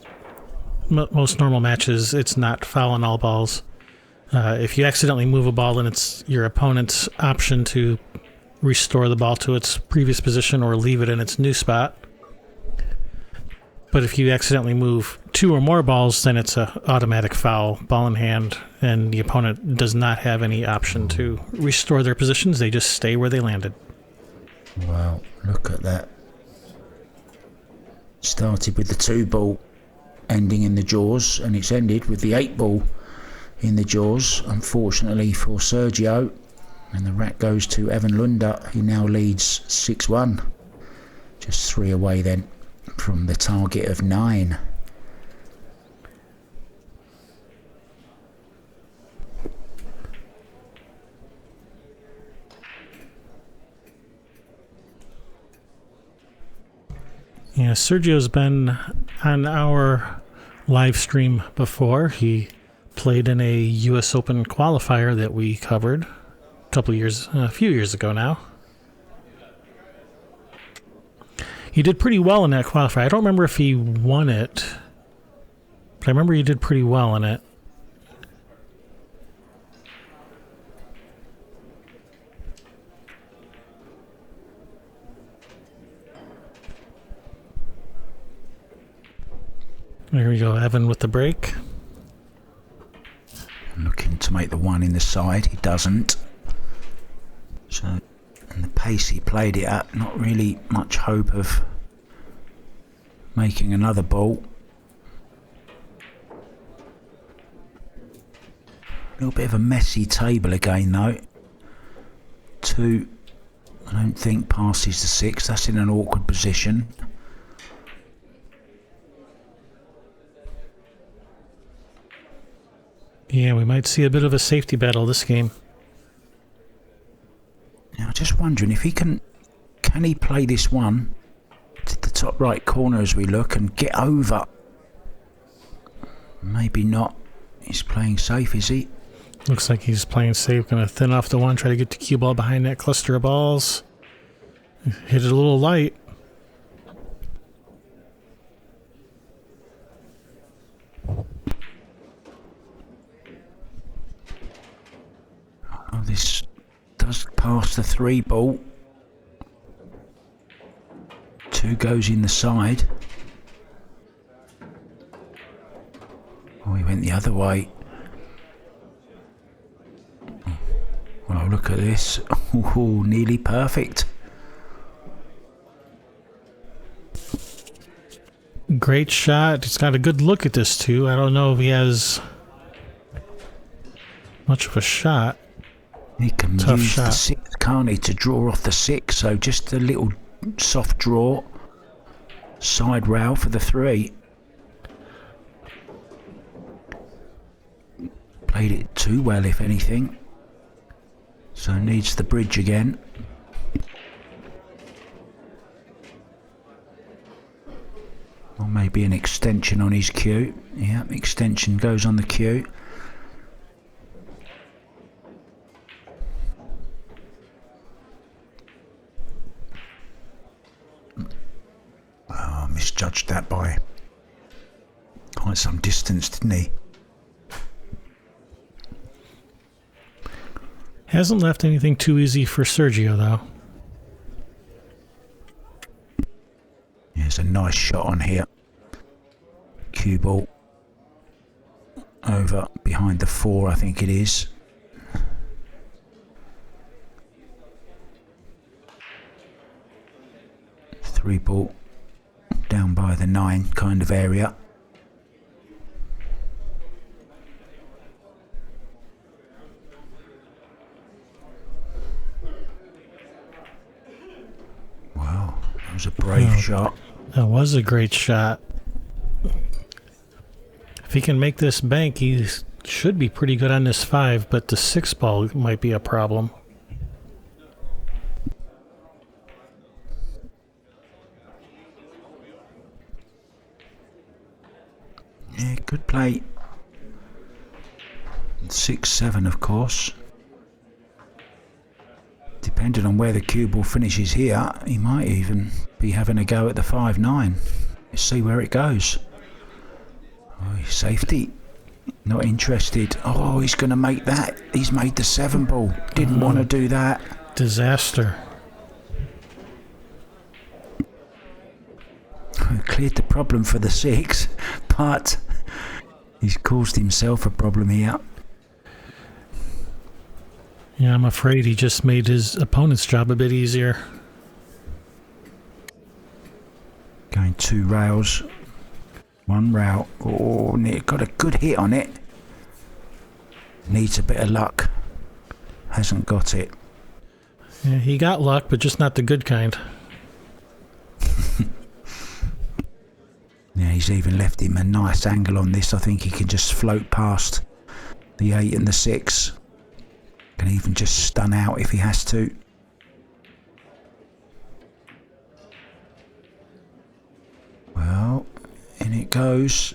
most normal matches, it's not foul on all balls. If you accidentally move a ball, then it's your opponent's option to restore the ball to its previous position or leave it in its new spot. But if you accidentally move 2 or more balls, then it's an automatic foul, ball in hand, and the opponent does not have any option to restore their positions. They just stay where they landed. Wow, look at that. Started with the 2 ball ending in the jaws, and it's ended with the 8 ball in the jaws, unfortunately for Sergio. And the rack goes to Evan Lunda. He now leads 6-1. Just 3 away then from the target of 9. Yeah, Sergio's been on our live stream before. He played in a U.S. Open qualifier that we covered a few years ago now. He did pretty well in that qualifier. I don't remember if he won it, but I remember he did pretty well in it. There we go, Evan with the break. Looking to make the 1 in the side, he doesn't. So, and the pace he played it at, not really much hope of making another ball. A little bit of a messy table again though. 2, I don't think passes the 6, that's in an awkward position. Yeah, we might see a bit of a safety battle this game. Now, I'm just wondering if he can he play this 1 to the top right corner as we look and get over? Maybe not. He's playing safe, is he? Looks like he's playing safe. Going to thin off the 1, try to get the cue ball behind that cluster of balls. Hit it a little light. Oh, this does pass the 3 ball. 2 goes in the side. Oh, he went the other way. Well, look at this. Oh, nearly perfect. Great shot. He's got a good look at this too. I don't know if he has much of a shot. He can Tough use shot. the 6, can't he, to draw off the 6. So just a little soft draw. Side rail for the 3. Played it too well, if anything. So needs the bridge again. maybe an extension on his cue. Yeah, extension goes on the cue. Oh, misjudged that by quite some distance, didn't he? Hasn't left anything too easy for Sergio, though. There's a nice shot on here. Cue ball over behind the 4, I think it is. Three ball down by the 9 kind of area. Wow, that was a brave shot. That was a great shot. If he can make this bank, he should be pretty good on this 5, but the 6 ball might be a problem. Yeah, good play. 6-7, of course. Depending on where the cue ball finishes here, he might even be having a go at the 5-9. Let's see where it goes. Oh, safety. Not interested. Oh, he's going to make that. He's made the 7 ball. Didn't want to do that. Disaster. Cleared the problem for the 6, but he's caused himself a problem here. Yeah, I'm afraid he just made his opponent's job a bit easier. Going 2 rails. 1 rail. Oh, got a good hit on it. Needs a bit of luck. Hasn't got it. Yeah, he got luck, but just not the good kind. Yeah, he's even left him a nice angle on this. I think he can just float past the 8 and the 6. Can even just stun out if he has to. Well, in it goes.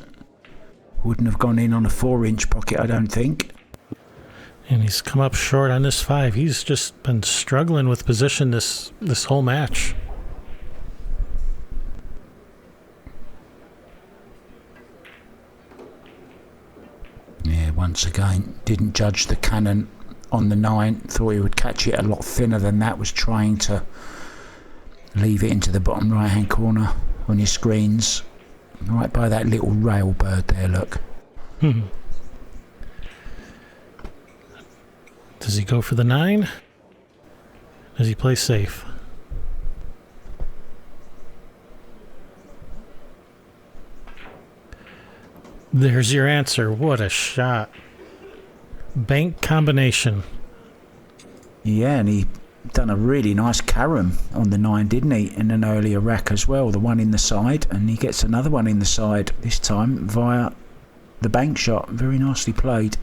Wouldn't have gone in on a 4-inch pocket, I don't think. And he's come up short on this 5. He's just been struggling with position this whole match. Yeah, once again, didn't judge the cannon on the 9. Thought he would catch it a lot thinner than that. Was trying to leave it into the bottom right hand corner on your screens. Right by that little rail bird there, look. Does he go for the 9? Does he play safe? There's your answer. What a shot. Bank combination. Yeah, and he done a really nice carom on the 9, didn't he? In an earlier rack as well. The one in the side, and he gets another one in the side, this time via the bank shot. Very nicely played.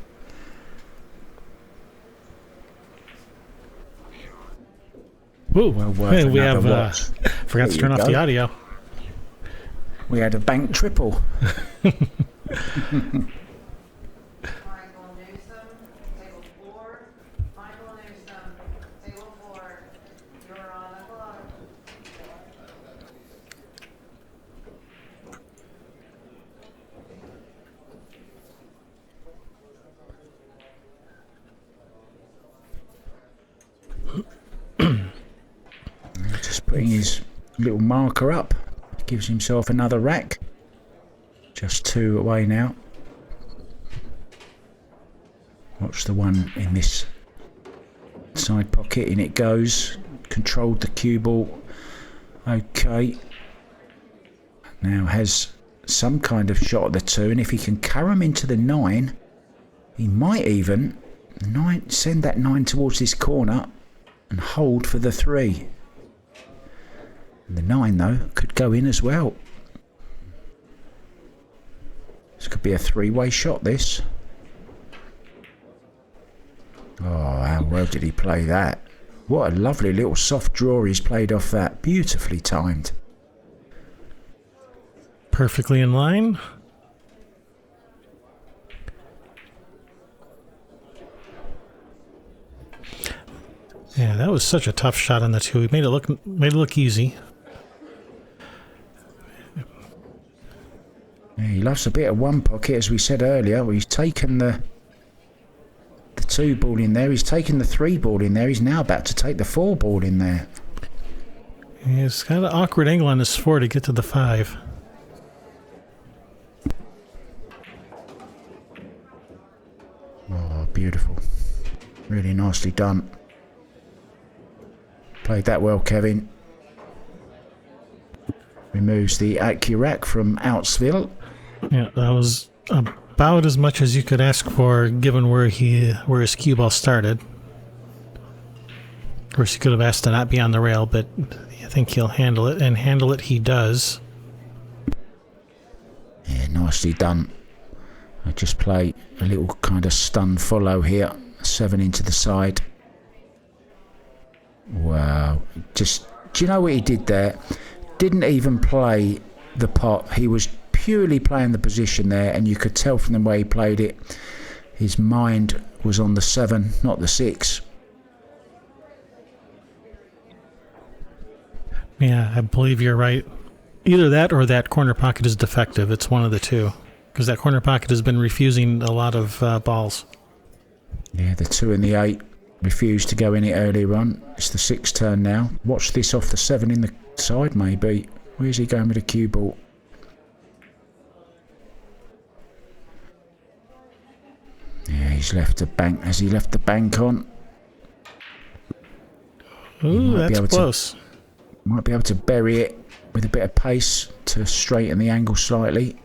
Ooh, Well worth hey, we another have watch. forgot to There turn you off go. the audio. We had a bank triple. Just putting his little marker up. Gives himself another rack. Just 2 away now. Watch the one in this side pocket. In it goes. Controlled the cue ball. Okay. Now has some kind of shot at the 2. And if he can carry him into the 9, he might even send that 9 towards this corner and hold for the 3. The 9, though, could go in as well. This could be a 3-way shot, this. Oh, how well did he play that? What a lovely little soft draw he's played off that. Beautifully timed. Perfectly in line. Yeah, that was such a tough shot on the two. He made it look easy. Yeah, he lost a bit of one pocket, as we said earlier. He's taken the two ball in there. He's taken the three ball in there. He's now about to take the four ball in there. Yeah, it's got an awkward angle on his four to get to the five. Oh, beautiful. Really nicely done. Played that well, Kevin. Removes the Accurac from Outsville. Yeah, that was about as much as you could ask for, given where his cue ball started. Of course, he could have asked to not be on the rail, but I think he'll handle it, and handle it he does. Yeah, nicely done. I just play a little kind of stun follow here. 7 into the side. Wow. Do you know what he did there? Didn't even play the pot. He was purely playing the position there, and you could tell from the way he played it, his mind was on the 7, not the 6. Yeah, I believe you're right. Either that or that corner pocket is defective. It's one of the two. Because that corner pocket has been refusing a lot of balls. Yeah, the 2 and the 8 refused to go in it earlier on. It's the 6 turn now. Watch this off the 7 in the side, maybe. Where's he going with the cue ball? Yeah, he's left the bank. Has he left the bank on? Ooh, that's close. Might be able to bury it with a bit of pace to straighten the angle slightly.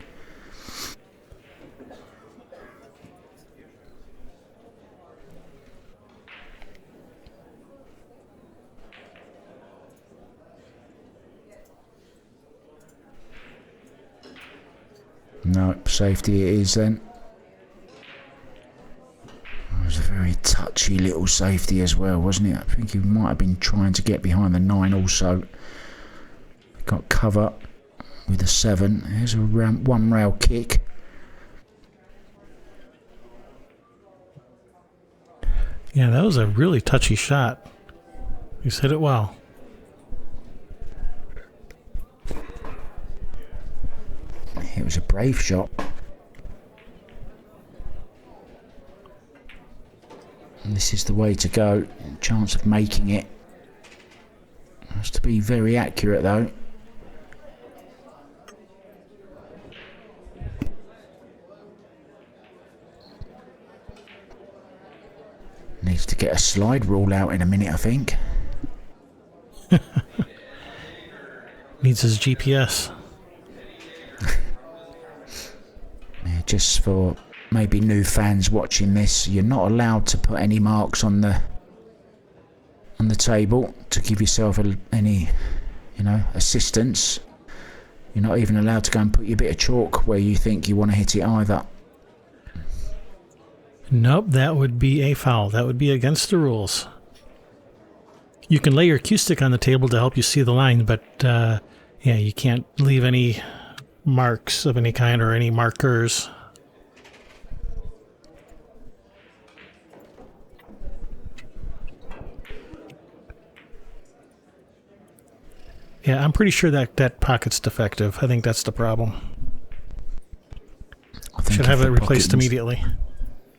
No, safety it is then. It was a very touchy little safety as well, wasn't it? I think he might have been trying to get behind the 9 also. Got cover with a 7. There's a one rail kick. Yeah, that was a really touchy shot. You said it well. It was a brave shot. And this is the way to go. Chance of making it. Has to be very accurate though. Needs to get a slide rule out in a minute, I think. Needs his GPS. Yeah, just for maybe new fans watching this, you're not allowed to put any marks on the table to give yourself any, assistance. You're not even allowed to go and put your bit of chalk where you think you want to hit it either. Nope, that would be a foul. That would be against the rules. You can lay your cue stick on the table to help you see the line, but yeah, you can't leave any marks of any kind or any markers. Yeah, I'm pretty sure that pocket's defective. I think that's the problem. Should have it replaced immediately.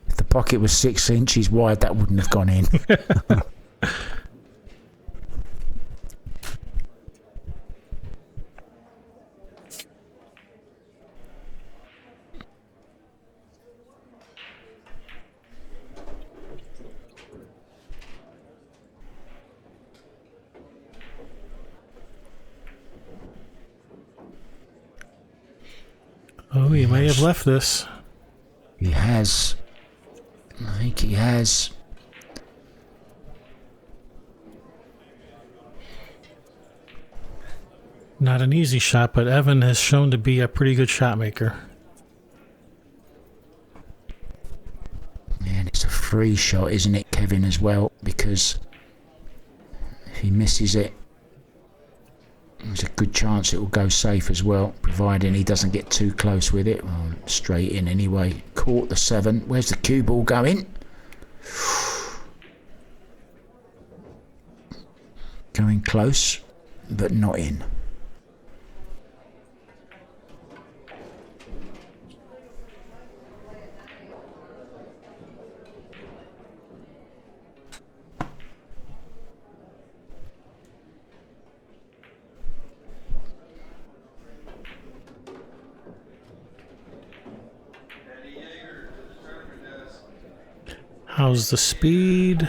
If the pocket was 6 inches wide, that wouldn't have gone in. Oh, he may have left this. He has. I think he has. Not an easy shot, but Evan has shown to be a pretty good shot maker. And it's a free shot, isn't it, Kevin, as well? Because if he misses it, There's a good chance it will go safe as well, providing he doesn't get too close with it. Well, straight in anyway. Caught the 7. Where's the cue ball going? Going close, but not in. How's the speed?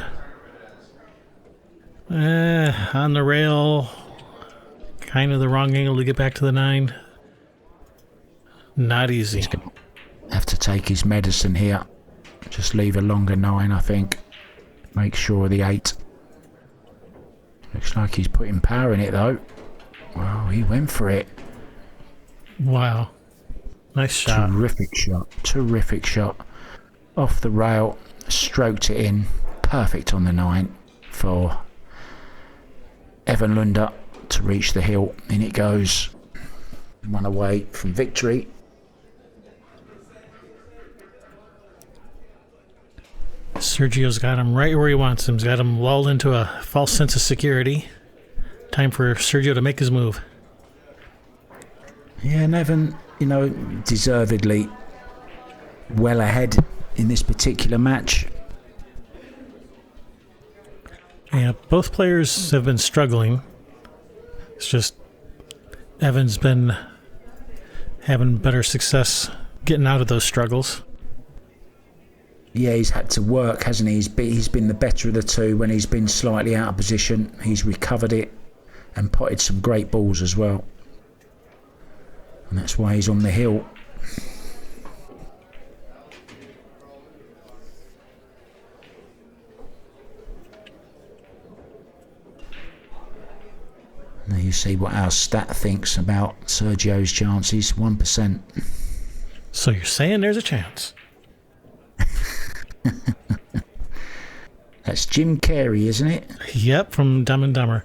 On the rail. Kind of the wrong angle to get back to the 9. Not easy. He's going to have to take his medicine here. Just leave a longer 9, I think. Make sure of the 8. Looks like he's putting power in it, though. Wow, he went for it. Wow. Nice shot. Terrific shot. Terrific shot. Off the rail. Stroked it in. Perfect on the 9 for Evan Lunda to reach the hill. In it goes. 1 away from victory. Sergio's got him right where he wants him. He's got him lulled into a false sense of security. Time for Sergio to make his move. Yeah, and Evan, deservedly well ahead in this particular match. Yeah, both players have been struggling. It's just Evan's been having better success getting out of those struggles. Yeah, he's had to work, hasn't he? He's been the better of the two when he's been slightly out of position. He's recovered it and potted some great balls as well. And that's why he's on the hill. Now you see what our stat thinks about Sergio's chances. 1%. So you're saying there's a chance? That's Jim Carrey, isn't it? Yep, from Dumb and Dumber.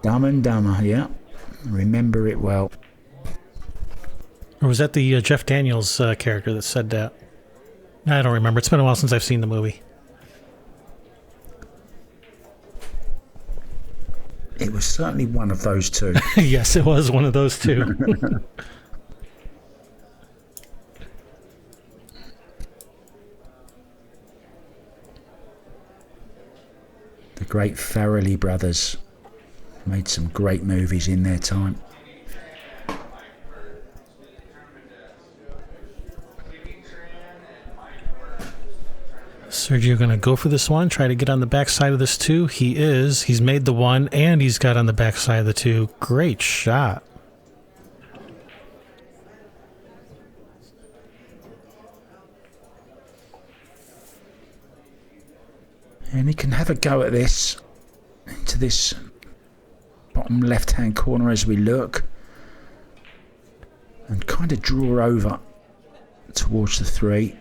Dumb and Dumber, yeah. Remember it well. Or was that the Jeff Daniels character that said that? I don't remember. It's been a while since I've seen the movie. It was certainly one of those two. Yes, it was one of those two. The great Farrelly brothers made some great movies in their time. Sergio going to go for this one, try to get on the backside of this 2. He is. He's made the 1, and he's got on the backside of the 2. Great shot. And he can have a go at this, into this bottom left-hand corner as we look, and kind of draw over towards the 3.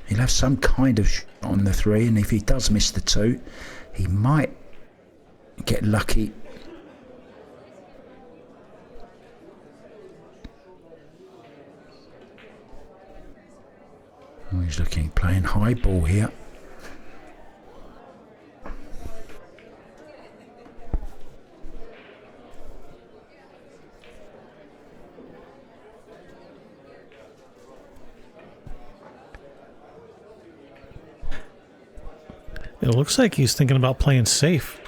He'll have some kind of shot on the 3, and if he does miss the 2, he might get lucky. Oh, he's playing high ball here. It looks like he's thinking about playing safe.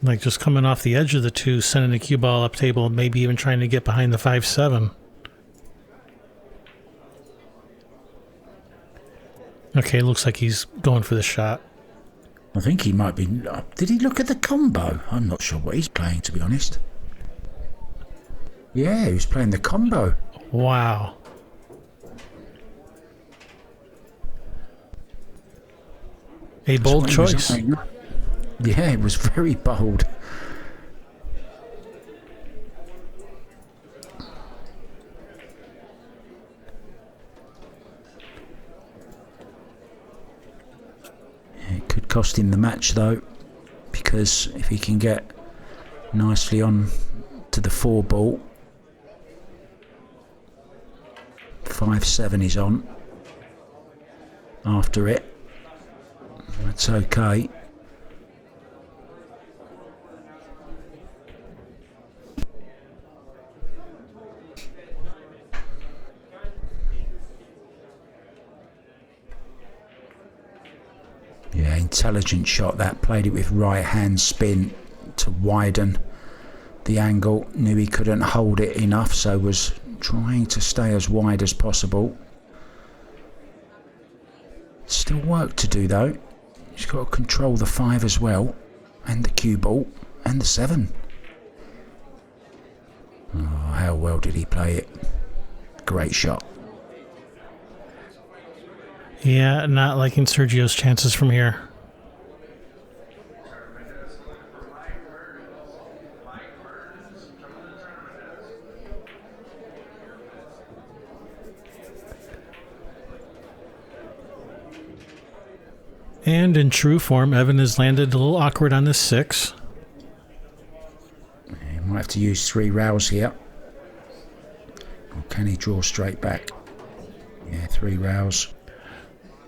Like just coming off the edge of the 2, sending the cue ball up table, maybe even trying to get behind the 5-7. Okay, looks like he's going for the shot. I think he might be... Did he look at the combo? I'm not sure what he's playing, to be honest. Yeah, he was playing the combo. Wow. A bold choice. Yeah, it was very bold. It could cost him the match though, because if he can get nicely on to the 4 ball. 5-7 is on after it. That's okay. Yeah, intelligent shot that. Played it with right hand spin to widen the angle. Knew he couldn't hold it enough, so was trying to stay as wide as possible. Still work to do though. He's got to control the 5 as well, and the cue ball, and the 7. Oh, how well did he play it? Great shot. Yeah, not liking Sergio's chances from here. And in true form, Evan has landed a little awkward on this 6. He might have to use 3 rails here. Or can he draw straight back? Yeah, 3 rails.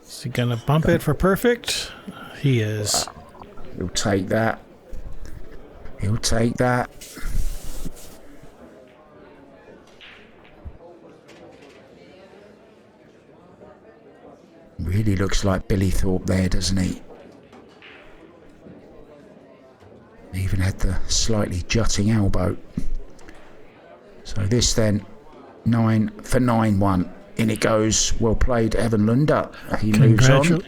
Is he going to bump it for perfect? He is. He'll take that. He'll take that. Really looks like Billy Thorpe there, doesn't he? Even had the slightly jutting elbow. So this then, 9 for 9-1. In it goes. Well played, Evan Lunda. He moves on.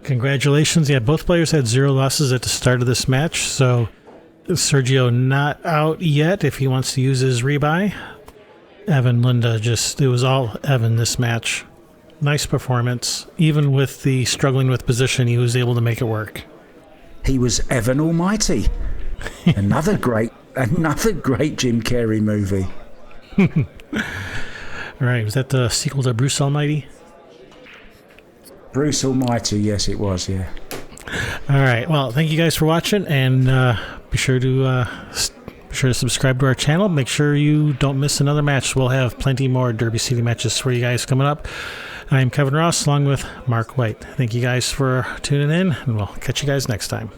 Congratulations. Yeah, both players had 0 losses at the start of this match. So Sergio not out yet if he wants to use his rebuy. Evan Lunda it was all Evan this match. Nice performance. Even with the struggling with position, he was able to make it work. He was Evan Almighty. Another great Jim Carrey movie. All right, was that the sequel to Bruce Almighty? Bruce Almighty, yes, it was, yeah. All right, well, thank you guys for watching, and be sure to subscribe to our channel. Make sure you don't miss another match. We'll have plenty more Derby City matches for you guys coming up. I'm Kevin Ross, along with Mark White. Thank you guys for tuning in, and we'll catch you guys next time.